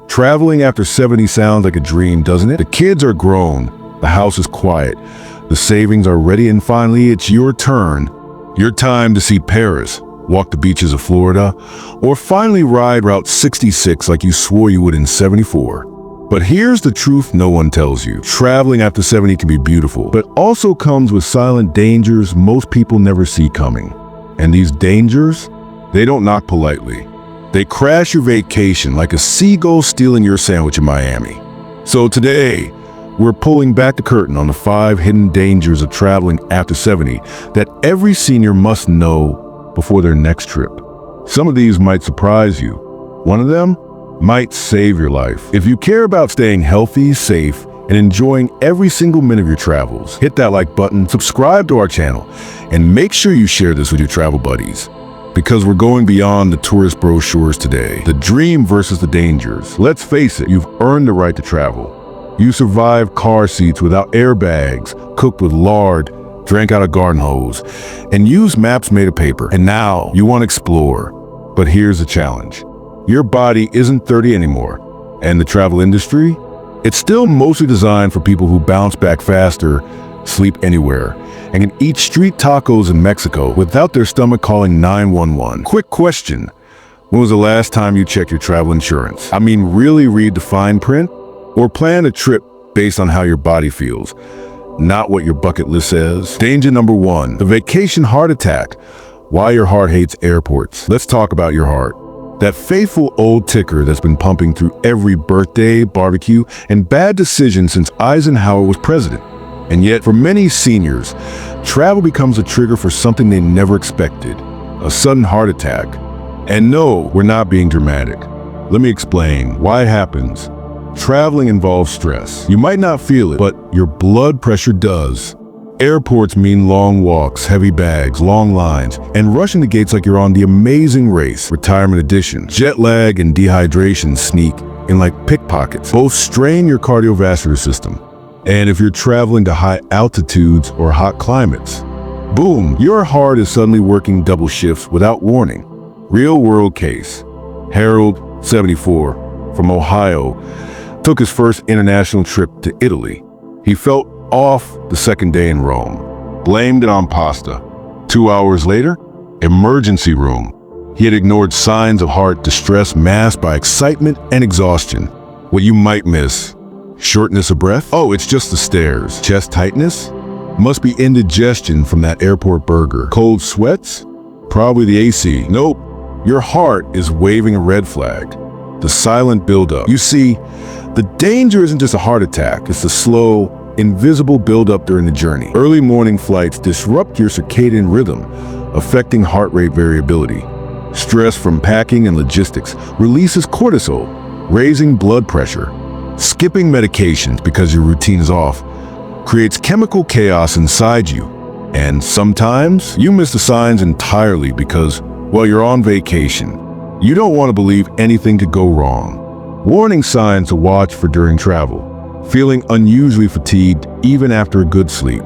Traveling after 70 sounds like a dream, doesn't it? The kids are grown, the house is quiet, the savings are ready, and finally it's your turn. Your time to see Paris, walk the beaches of Florida, or finally ride Route 66 like you swore you would in 74. But here's the truth no one tells you. Traveling after 70 can be beautiful, but also comes with silent dangers most people never see coming. And these dangers, they don't knock politely. They crash your vacation like a seagull stealing your sandwich in Miami. So today, we're pulling back the curtain on the 5 hidden dangers of traveling after 70 that every senior must know before their next trip. Some of these might surprise you. One of them might save your life. If you care about staying healthy, safe, and enjoying every single minute of your travels, hit that like button, subscribe to our channel, and make sure you share this with your travel buddies. Because we're going beyond the tourist brochures today. The dream versus the dangers. Let's face it, you've earned the right to travel. You survived car seats without airbags, cooked with lard, drank out of garden hose, and used maps made of paper. And now you want to explore. But here's the challenge. Your body isn't 30 anymore. And the travel industry? It's still mostly designed for people who bounce back faster, sleep anywhere, and can eat street tacos in Mexico without their stomach calling 911. Quick question. When was the last time you checked your travel insurance? I mean, really read the fine print? Or plan a trip based on how your body feels, not what your bucket list says? Danger number 1, the vacation heart attack. Why your heart hates airports. Let's talk about your heart. That faithful old ticker that's been pumping through every birthday, barbecue, and bad decision since Eisenhower was president. And yet, for many seniors, travel becomes a trigger for something they never expected, a sudden heart attack. And no, we're not being dramatic. Let me explain why it happens. Traveling involves stress. You might not feel it, but your blood pressure does. Airports mean long walks, heavy bags, long lines, and rushing the gates like you're on The Amazing Race, Retirement Edition. Jet lag and dehydration sneak in like pickpockets. Both strain your cardiovascular system. And if you're traveling to high altitudes or hot climates, boom, your heart is suddenly working double shifts without warning. Real world case. Harold, 74, from Ohio, took his first international trip to Italy. He felt off the second day in Rome, blamed it on pasta. 2 hours later, emergency room. He had ignored signs of heart distress masked by excitement and exhaustion. What you might miss. Shortness of breath? Oh, it's just the stairs. Chest tightness? Must be indigestion from that airport burger. Cold sweats? Probably the AC. Nope. Your heart is waving a red flag. The silent buildup. You see, the danger isn't just a heart attack. It's the slow, invisible buildup during the journey. Early morning flights disrupt your circadian rhythm, affecting heart rate variability. Stress from packing and logistics releases cortisol, raising blood pressure. Skipping medications because your routine is off creates chemical chaos inside you. And sometimes you miss the signs entirely because, well, you're on vacation. You don't want to believe anything could go wrong. Warning signs to watch for during travel. Feeling unusually fatigued even after a good sleep.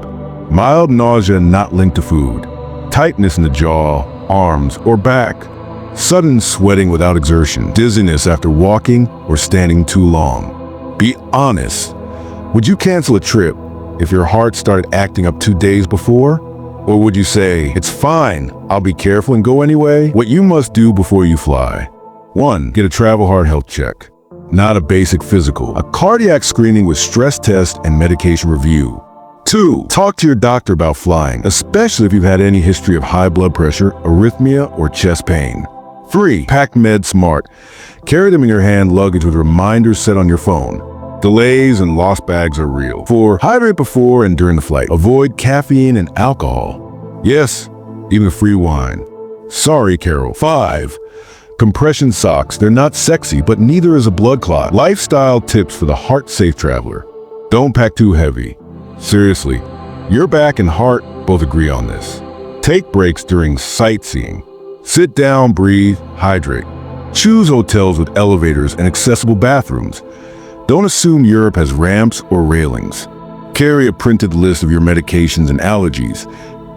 Mild nausea not linked to food. Tightness in the jaw, arms, or back. Sudden sweating without exertion. Dizziness after walking or standing too long. Be honest. Would you cancel a trip if your heart started acting up 2 days before? Or would you say, it's fine, I'll be careful and go anyway? What you must do before you fly. 1. Get a travel heart health check. Not a basic physical. A cardiac screening with stress test and medication review. 2. Talk to your doctor about flying, especially if you've had any history of high blood pressure, arrhythmia, or chest pain. 3. Pack meds smart. Carry them in your hand luggage with reminders set on your phone. Delays and lost bags are real. 4. Hydrate before and during the flight. Avoid caffeine and alcohol. Yes, even free wine. Sorry, Carol. 5. Compression socks. They're not sexy, but neither is a blood clot. Lifestyle tips for the heart-safe traveler. Don't pack too heavy. Seriously, your back and heart both agree on this. Take breaks during sightseeing. Sit down, breathe, hydrate. Choose hotels with elevators and accessible bathrooms. Don't assume Europe has ramps or railings. Carry a printed list of your medications and allergies.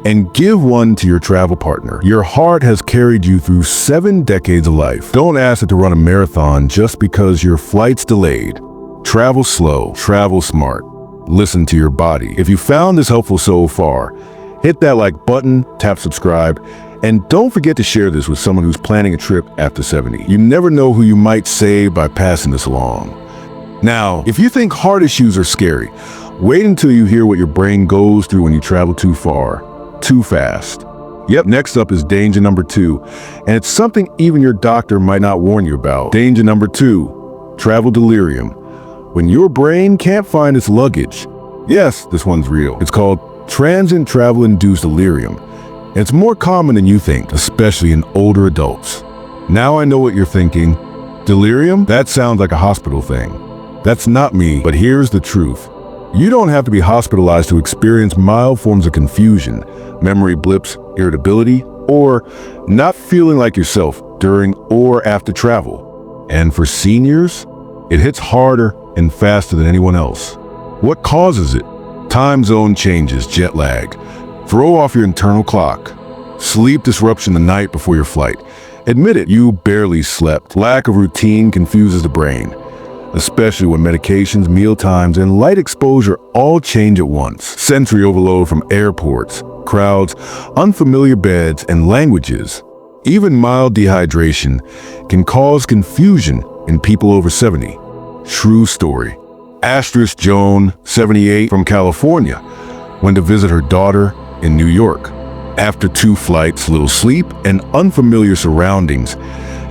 and give one to your travel partner. Your heart has carried you through 7 decades of life. Don't ask it to run a marathon just because your flight's delayed. Travel slow, travel smart. Listen to your body. If you found this helpful so far, hit that like button, tap subscribe, and don't forget to share this with someone who's planning a trip after 70. You never know who you might save by passing this along. Now, if you think heart issues are scary, wait until you hear what your brain goes through when you travel too far, too fast. Yep, next up is danger number 2, and it's something even your doctor might not warn you about. Danger number 2, travel delirium. When your brain can't find its luggage. Yes, this one's real. It's called transient travel-induced delirium. And it's more common than you think, especially in older adults. Now I know what you're thinking. Delirium? That sounds like a hospital thing. That's not me, but here's the truth. You don't have to be hospitalized to experience mild forms of confusion, memory blips, irritability, or not feeling like yourself during or after travel. And for seniors, it hits harder and faster than anyone else. What causes it? Time zone changes, jet lag. Throw off your internal clock. Sleep disruption the night before your flight. Admit it, you barely slept. Lack of routine confuses the brain, especially when medications, meal times, and light exposure all change at once. Sensory overload from airports, crowds, unfamiliar beds, and languages. Even mild dehydration can cause confusion in people over 70. True story. Asterisk Joan, 78, from California, went to visit her daughter in New York. After 2 flights, little sleep, and unfamiliar surroundings,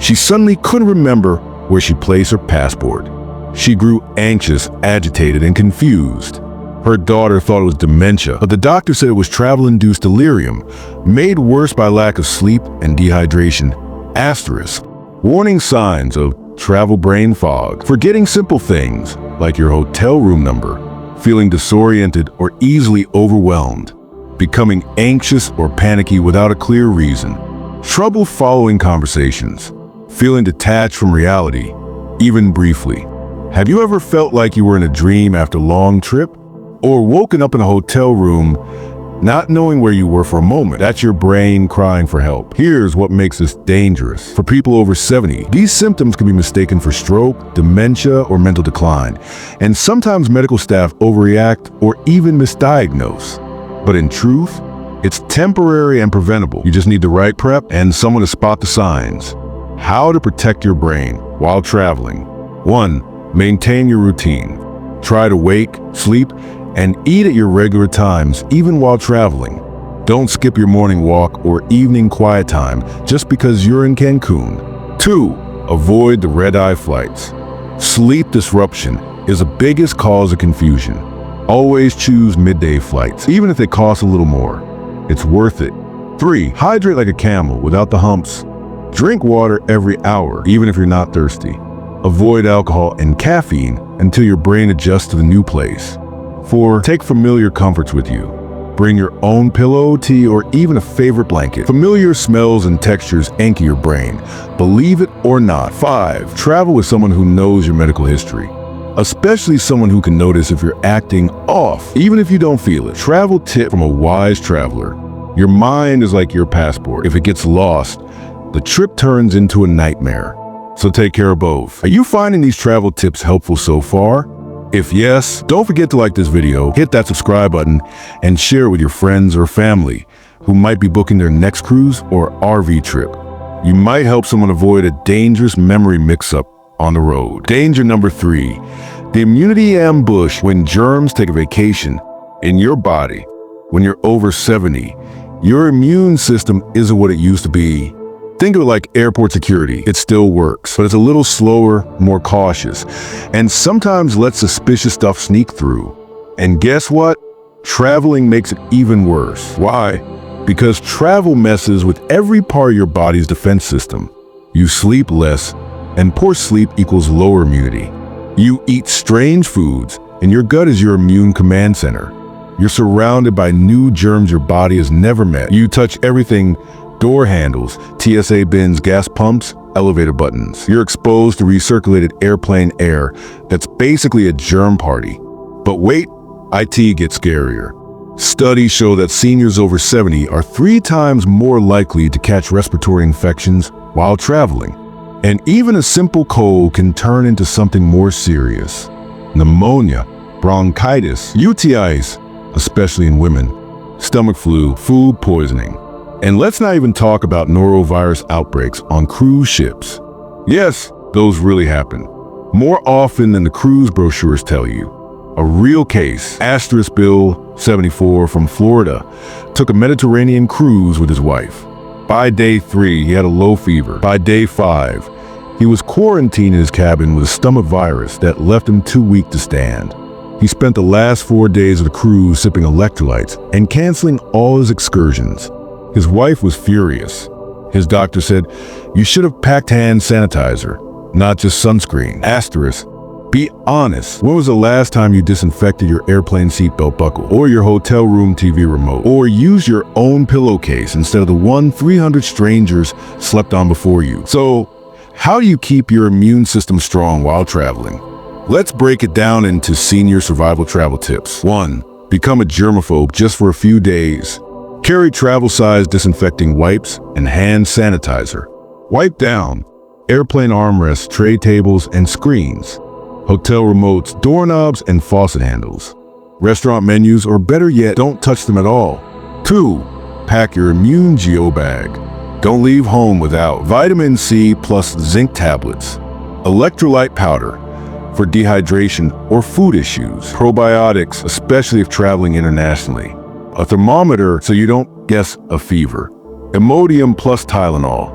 she suddenly couldn't remember where she placed her passport. She grew anxious, agitated, and confused. Her daughter thought it was dementia, but the doctor said it was travel-induced delirium, made worse by lack of sleep and dehydration. Asterisk. Warning signs of travel brain fog. Forgetting simple things like your hotel room number, feeling disoriented or easily overwhelmed, becoming anxious or panicky without a clear reason, trouble following conversations, feeling detached from reality, even briefly. Have you ever felt like you were in a dream after a long trip? Or woken up in a hotel room not knowing where you were for a moment? That's your brain crying for help. Here's what makes this dangerous. For people over 70, these symptoms can be mistaken for stroke, dementia, or mental decline. And sometimes medical staff overreact or even misdiagnose. But in truth, it's temporary and preventable. You just need the right prep and someone to spot the signs. How to protect your brain while traveling. 1. Maintain your routine. Try to wake, sleep, and eat at your regular times, even while traveling. Don't skip your morning walk or evening quiet time just because you're in Cancun. 2. Avoid the red-eye flights. Sleep disruption is the biggest cause of confusion. Always choose midday flights, even if they cost a little more. It's worth it. 3. Hydrate like a camel without the humps. Drink water every hour, even if you're not thirsty. Avoid alcohol and caffeine until your brain adjusts to the new place. 4. Take familiar comforts with you. Bring your own pillow, tea, or even a favorite blanket. Familiar smells and textures anchor your brain, believe it or not. 5. Travel with someone who knows your medical history, especially someone who can notice if you're acting off, even if you don't feel it. Travel tip from a wise traveler. Your mind is like your passport. If it gets lost, the trip turns into a nightmare. So take care of both. Are you finding these travel tips helpful so far? If yes, don't forget to like this video, hit that subscribe button, and share with your friends or family who might be booking their next cruise or RV trip. You might help someone avoid a dangerous memory mix-up on the road. Danger number 3, the immunity ambush. When germs take a vacation in your body, when you're over 70, your immune system isn't what it used to be. Think of it like airport security. It still works, but it's a little slower, more cautious, and sometimes lets suspicious stuff sneak through. And guess what? Traveling makes it even worse. Why? Because travel messes with every part of your body's defense system. You sleep less, and poor sleep equals lower immunity. You eat strange foods, and your gut is your immune command center. You're surrounded by new germs your body has never met. You touch everything: door handles, TSA bins, gas pumps, elevator buttons. You're exposed to recirculated airplane air that's basically a germ party. But wait, IT gets scarier. Studies show that seniors over 70 are 3 times more likely to catch respiratory infections while traveling. And even a simple cold can turn into something more serious. Pneumonia, bronchitis, UTIs, especially in women, stomach flu, food poisoning. And let's not even talk about norovirus outbreaks on cruise ships. Yes, those really happen. More often than the cruise brochures tell you. A real case, Bill 74 from Florida, took a Mediterranean cruise with his wife. By day 3, he had a low fever. By day 5, he was quarantined in his cabin with a stomach virus that left him too weak to stand. He spent the last 4 days of the cruise sipping electrolytes and canceling all his excursions. His wife was furious. His doctor said, "You should have packed hand sanitizer, not just sunscreen." Be honest. When was the last time you disinfected your airplane seatbelt buckle, or your hotel room TV remote, or used your own pillowcase instead of the one 300 strangers slept on before you? So, how do you keep your immune system strong while traveling? Let's break it down into senior survival travel tips. 1. Become a germaphobe just for a few days. Carry travel-sized disinfecting wipes and hand sanitizer. Wipe down airplane armrests, tray tables, and screens. Hotel remotes, doorknobs, and faucet handles. Restaurant menus, or better yet, don't touch them at all. 2. Pack your immune geo bag. Don't leave home without vitamin C plus zinc tablets. Electrolyte powder for dehydration or food issues. Probiotics, especially if traveling internationally. A thermometer so you don't guess a fever. Imodium plus Tylenol.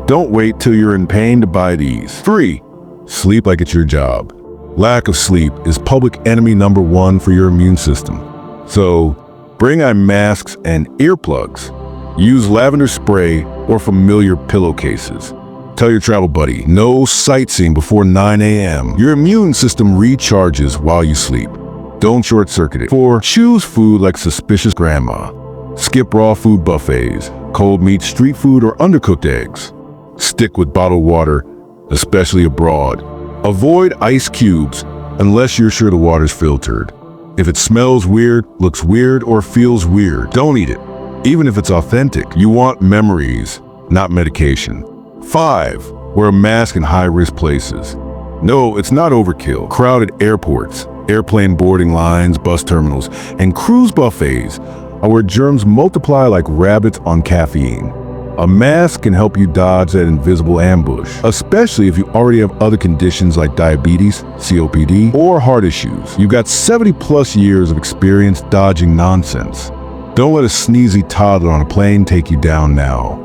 Don't wait till you're in pain to buy these. 3. Sleep like it's your job. Lack of sleep is public enemy number 1 for your immune system. So, bring eye masks and earplugs. Use lavender spray or familiar pillowcases. Tell your travel buddy, no sightseeing before 9 a.m. Your immune system recharges while you sleep. Don't short-circuit it. 4. Choose food like suspicious grandma. Skip raw food buffets, cold meat, street food, or undercooked eggs. Stick with bottled water, especially abroad. Avoid ice cubes unless you're sure the water's filtered. If it smells weird, looks weird, or feels weird, don't eat it. Even if it's authentic, you want memories, not medication. 5. Wear a mask in high-risk places. No, it's not overkill. Crowded airports, airplane boarding lines, bus terminals, and cruise buffets are where germs multiply like rabbits on caffeine. A mask can help you dodge that invisible ambush, especially if you already have other conditions like diabetes, COPD, or heart issues. You've got 70+ years of experience dodging nonsense. Don't let a sneezy toddler on a plane take you down now.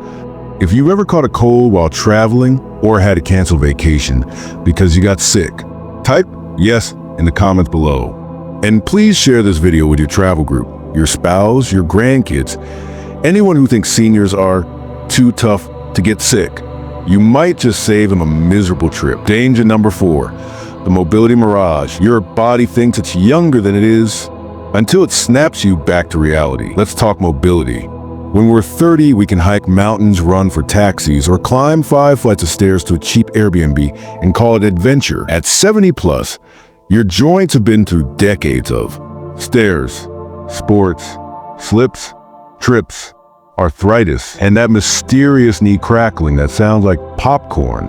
If you ever caught a cold while traveling or had to cancel vacation because you got sick, type yes in the comments below. And please share this video with your travel group, your spouse, your grandkids, anyone who thinks seniors are too tough to get sick. You might just save them a miserable trip. Danger number 4, the mobility mirage. Your body thinks it's younger than it is until it snaps you back to reality. Let's talk mobility. When we're 30, we can hike mountains, run for taxis, or climb 5 flights of stairs to a cheap Airbnb and call it adventure. At 70+, your joints have been through decades of stairs, sports, slips, trips, arthritis, and that mysterious knee crackling that sounds like popcorn.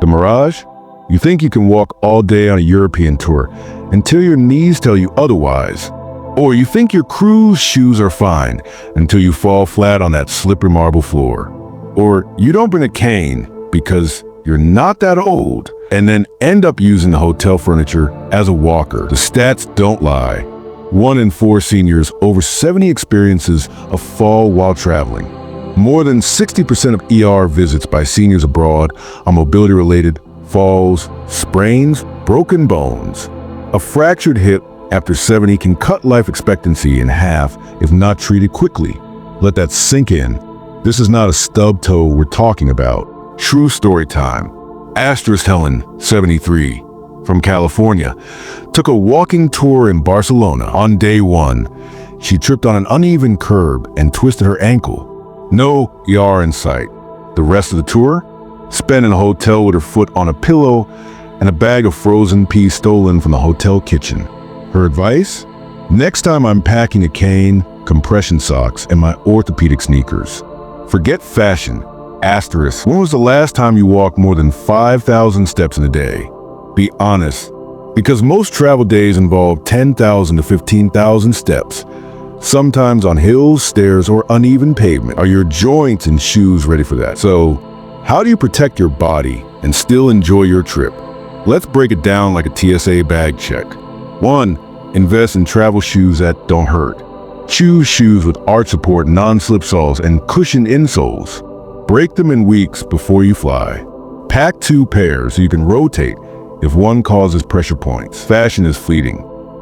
The mirage? You think you can walk all day on a European tour until your knees tell you otherwise. Or you think your cruise shoes are fine until you fall flat on that slippery marble floor. Or you don't bring a cane because you're not that old and then end up using the hotel furniture as a walker. The stats don't lie. 1 in 4 seniors over 70 experiences a fall while traveling. More than 60% of ER visits by seniors abroad are mobility-related falls, sprains, broken bones. A fractured hip after 70 can cut life expectancy in half if not treated quickly. Let that sink in. This is not a stub toe we're talking about. True story time. Helen, 73, from California, took a walking tour in Barcelona. On day 1, she tripped on an uneven curb and twisted her ankle. No ER in sight. The rest of the tour? Spent in a hotel with her foot on a pillow and a bag of frozen peas stolen from the hotel kitchen. Her advice? Next time I'm packing a cane, compression socks, and my orthopedic sneakers. Forget fashion. Asterisk. When was the last time you walked more than 5,000 steps in a day? Be honest. Because most travel days involve 10,000 to 15,000 steps. Sometimes on hills, stairs, or uneven pavement. Are your joints and shoes ready for that? So, how do you protect your body and still enjoy your trip? Let's break it down like a TSA bag check. 1. Invest in travel shoes that don't hurt. Choose shoes with arch support, non-slip soles, and cushioned insoles. Break them in weeks before you fly. Pack 2 pairs so you can rotate if one causes pressure points. Fashion is fleeting.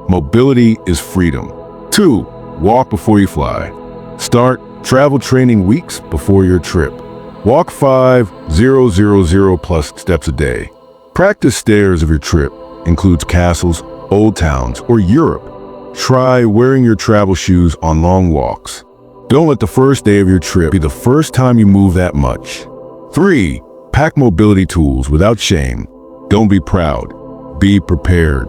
Mobility is freedom. 2. Walk before you fly. Start travel training weeks before your trip. Walk 5,000 plus steps a day. Practice stairs if your trip includes castles, old towns, or Europe. Try wearing your travel shoes on long walks. Don't let the first day of your trip be the first time you move that much. 3. Pack mobility tools without shame. Don't be proud. Be prepared.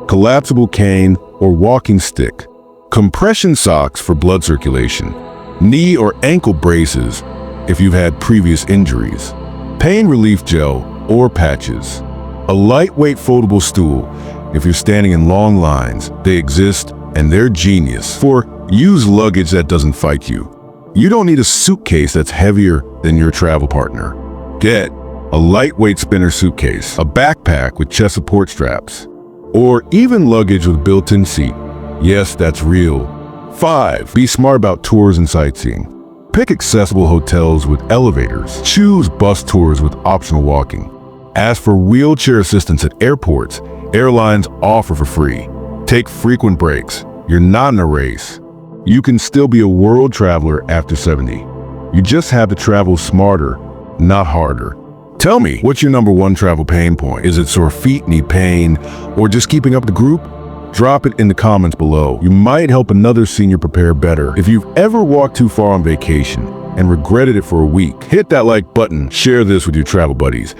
Collapsible cane or walking stick. Compression socks for blood circulation. Knee or ankle braces if you've had previous injuries. Pain relief gel or patches. A lightweight foldable stool if you're standing in long lines. They exist and they're genius for use luggage that doesn't fight you. You don't need a suitcase that's heavier than your travel partner. Get a lightweight spinner suitcase, a backpack with chest support straps, or even luggage with built-in seat. Yes, that's real. 5. Be smart about tours and sightseeing. Pick accessible hotels with elevators. Choose bus tours with optional walking. Ask for wheelchair assistance at airports. Airlines offer for free. Take frequent breaks. You're not in a race. You can still be a world traveler after 70. You just have to travel smarter, not harder. Tell me, what's your number 1 travel pain point? Is it sore feet, knee pain, or just keeping up the group? Drop it in the comments below. You might help another senior prepare better. If you've ever walked too far on vacation and regretted it for a week, hit that like button, share this with your travel buddies,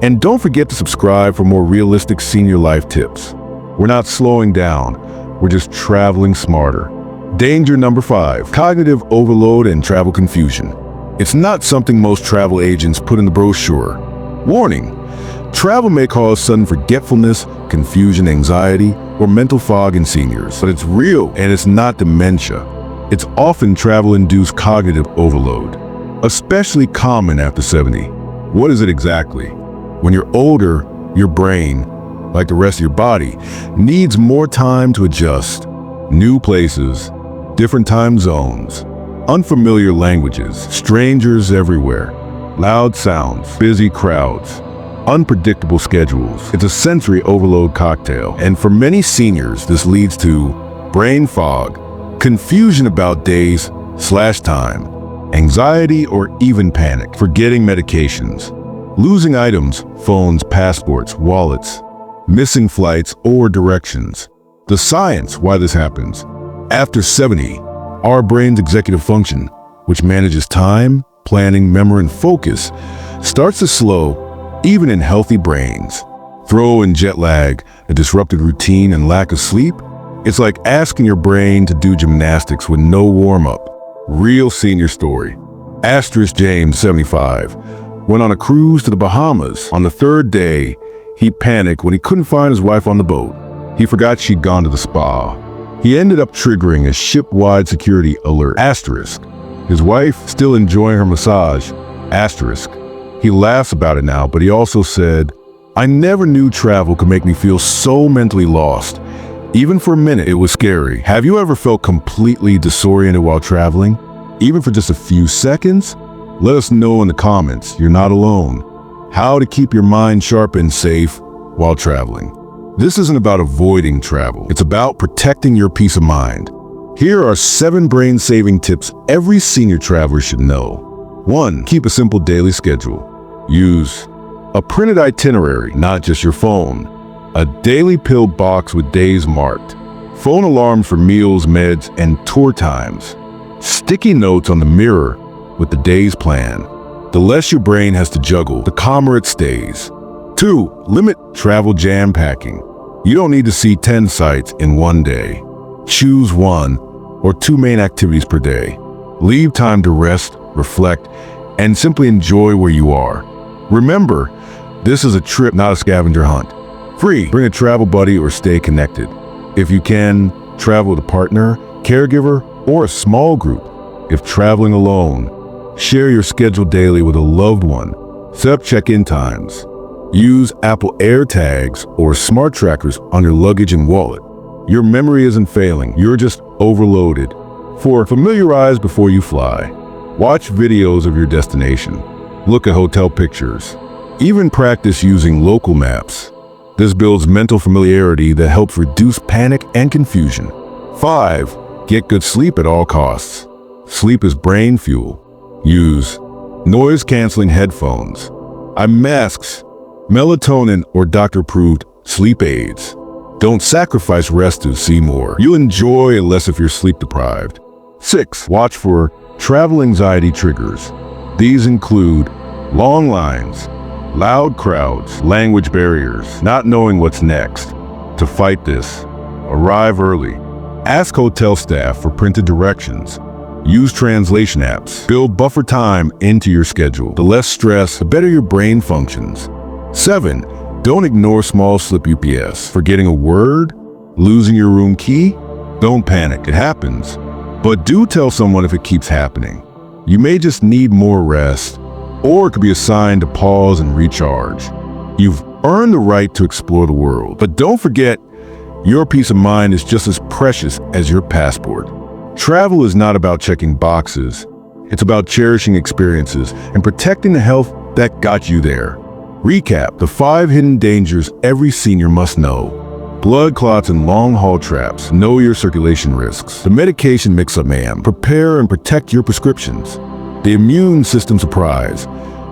and don't forget to subscribe for more realistic senior life tips. We're not slowing down, we're just traveling smarter. Danger number 5, cognitive overload and travel confusion. It's not something most travel agents put in the brochure. Warning, travel may cause sudden forgetfulness, confusion, anxiety, or mental fog in seniors, but it's real and it's not dementia. It's often travel-induced cognitive overload, especially common after 70. What is it exactly? When you're older, your brain, like the rest of your body, needs more time to adjust. New places, different time zones, unfamiliar languages, strangers everywhere, loud sounds, busy crowds, unpredictable schedules. It's a sensory overload cocktail, and for many seniors, this leads to brain fog, confusion about days/time, anxiety or even panic, forgetting medications, losing items, phones, passports, wallets, missing flights or directions. The science why this happens. After 70, our brain's executive function, which manages time, planning, memory, and focus, starts to slow, even in healthy brains. Throw in jet lag, a disrupted routine, and lack of sleep. It's like asking your brain to do gymnastics with no warm-up. Real senior story. Asterisk James, 75, went on a cruise to the Bahamas. On the 3rd day, he panicked when he couldn't find his wife on the boat. He forgot she'd gone to the spa. He ended up triggering a ship-wide security alert. Asterisk. His wife still enjoying her massage. Asterisk. He laughs about it now, but he also said, "I never knew travel could make me feel so mentally lost. Even for a minute, it was scary." Have you ever felt completely disoriented while traveling? Even for just a few seconds? Let us know in the comments. You're not alone. How to keep your mind sharp and safe while traveling. This isn't about avoiding travel. It's about protecting your peace of mind. Here are 7 brain-saving tips every senior traveler should know. 1. Keep a simple daily schedule. Use a printed itinerary, not just your phone. A daily pill box with days marked. Phone alarms for meals, meds, and tour times. Sticky notes on the mirror with the day's plan. The less your brain has to juggle, the calmer it stays. 2. Limit travel jam packing. You don't need to see 10 sites in one day. Choose 1 or 2 main activities per day. Leave time to rest, reflect, and simply enjoy where you are. Remember, this is a trip, not a scavenger hunt. Free. Bring a travel buddy or stay connected. If you can, travel with a partner, caregiver, or a small group. If traveling alone, share your schedule daily with a loved one. Set up check-in times. Use Apple AirTags or smart trackers on your luggage and wallet. Your memory isn't failing, you're just overloaded. 4. Familiarize before you fly. Watch videos of your destination. Look at hotel pictures. Even practice using local maps. This builds mental familiarity that helps reduce panic and confusion. 5. Get good sleep at all costs. Sleep is brain fuel. Use noise-canceling headphones, eye masks, melatonin, or doctor-approved sleep aids. Don't sacrifice rest to see more. You'll enjoy it less if you're sleep-deprived. 6. Watch for travel anxiety triggers. These include long lines, loud crowds, language barriers, not knowing what's next. To fight this, arrive early. Ask hotel staff for printed directions. Use translation apps. Build buffer time into your schedule. The less stress, the better your brain functions. 7. Don't ignore small slip UPS. Forgetting a word? Losing your room key? Don't panic, it happens. But do tell someone if it keeps happening. You may just need more rest, or it could be a sign to pause and recharge. You've earned the right to explore the world, but don't forget, your peace of mind is just as precious as your passport. Travel is not about checking boxes. It's about cherishing experiences and protecting the health that got you there. Recap: the 5 hidden dangers every senior must know. Blood clots and long-haul traps. Know your circulation risks. The medication mix-up man. Prepare and protect your prescriptions. The immune system surprise.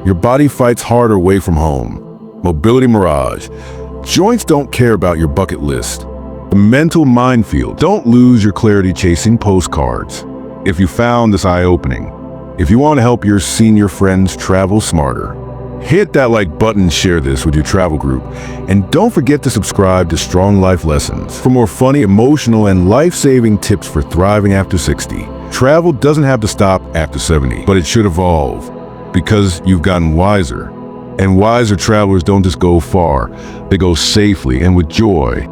Your body fights harder away from home. Mobility mirage. Joints don't care about your bucket list. The mental minefield. Don't lose your clarity chasing postcards. If you found this eye-opening, if you want to help your senior friends travel smarter, hit that like button and share this with your travel group. And don't forget to subscribe to Strong Life Lessons for more funny, emotional, and life-saving tips for thriving after 60. Travel doesn't have to stop after 70, but it should evolve because you've gotten wiser. And wiser travelers don't just go far, they go safely and with joy.